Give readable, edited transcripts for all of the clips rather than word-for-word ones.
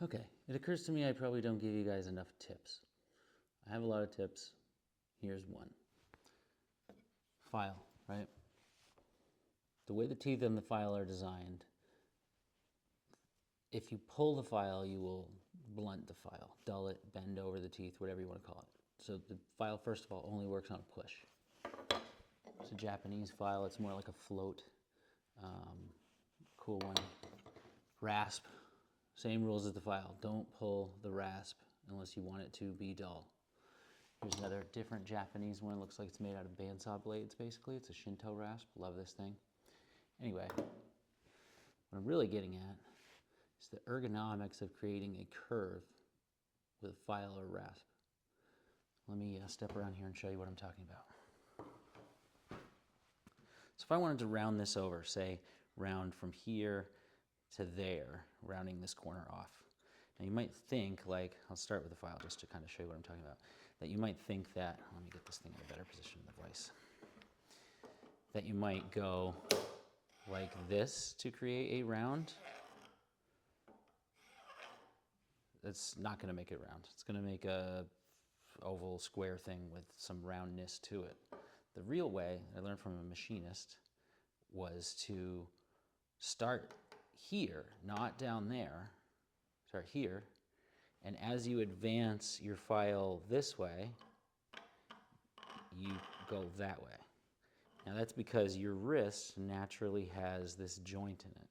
Okay, it occurs to me I probably don't give you guys enough tips. I have a lot of tips. Here's one. File, right? The way the teeth on the file are designed, if you pull the file, you will blunt the file, dull it, bend over the teeth, whatever you want to call it. So the file, first of all, only works on a push. It's a Japanese file. It's more like a float. Cool one. Rasp. Same rules as the file. Don't pull the rasp unless you want it to be dull. Here's another different Japanese one. Looks like it's made out of bandsaw blades, basically. It's a Shinto rasp. Love this thing. Anyway, what I'm really getting at is the ergonomics of creating a curve with a file or rasp. Let me step around here and show you what I'm talking about. So if I wanted to round this over, say round from here to there, rounding this corner off. Now you might think, like, I'll start with the file just to kind of show you what I'm talking about, that you might think that, let me get this thing in a better position in the vise, that you might go like this to create a round. It's not going to make it round. It's going to make a oval square thing with some roundness to it. The real way, I learned from a machinist, was to start here, not down there, start here, and as you advance your file this way, you go that way. Now that's because your wrist naturally has this joint in it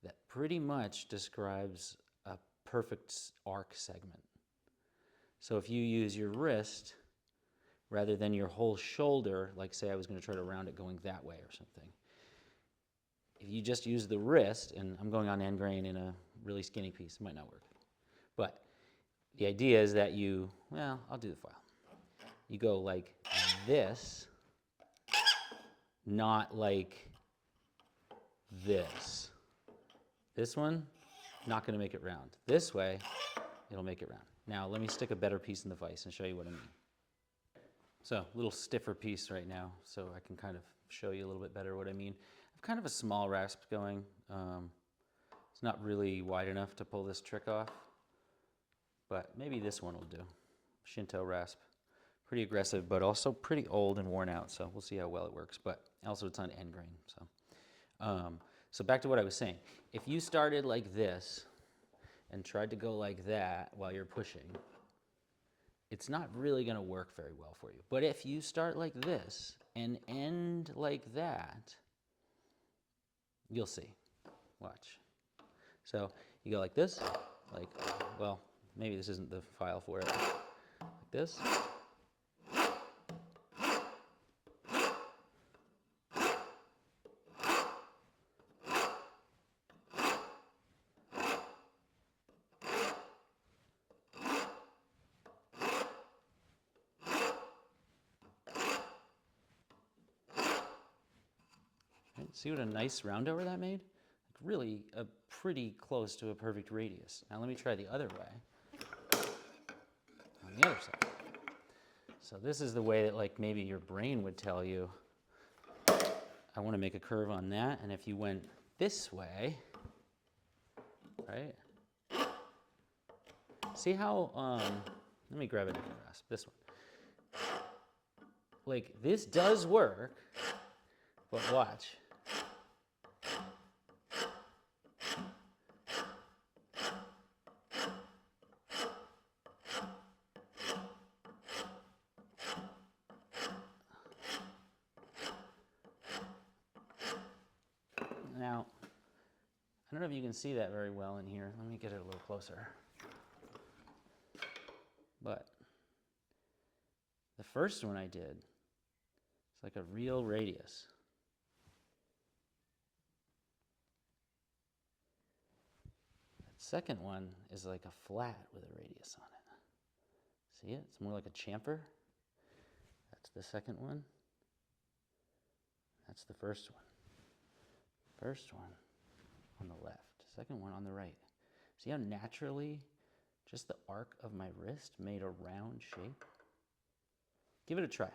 that pretty much describes a perfect arc segment. So if you use your wrist rather than your whole shoulder, like say I was going to try to round it going that way or something, if you just use the wrist, and I'm going on end grain in a really skinny piece, it might not work. But the idea is that you, well, I'll do the file. You go like this, not like this. This one, not going to make it round. This way, it'll make it round. Now, let me stick a better piece in the vise and show you what I mean. So, a little stiffer piece right now, so I can kind of show you a little bit better what I mean. I have kind of a small rasp going. It's not really wide enough to pull this trick off, but maybe this one will do. Shinto rasp. Pretty aggressive, but also pretty old and worn out, so we'll see how well it works. But also it's on end grain, so. So back to what I was saying. If you started like this and tried to go like that while you're pushing, it's not really going to work very well for you. But if you start like this and end like that, you'll see. Watch. So you go like this, like, well, maybe this isn't the file for it. Like this. See what a nice round over that made? Like really pretty close to a perfect radius. Now let me try the other way on the other side. So this is the way that like maybe your brain would tell you, I want to make a curve on that, and if you went this way, right? See how, let me grab a different rasp, this one. Like this does work, but watch. Now, I don't know if you can see that very well in here. Let me get it a little closer. But the first one I did, it's like a real radius. That second one is like a flat with a radius on it. See it? It's more like a chamfer. That's the second one. That's the first one. First one on the left, second one on the right. See how naturally just the arc of my wrist made a round shape? Give it a try.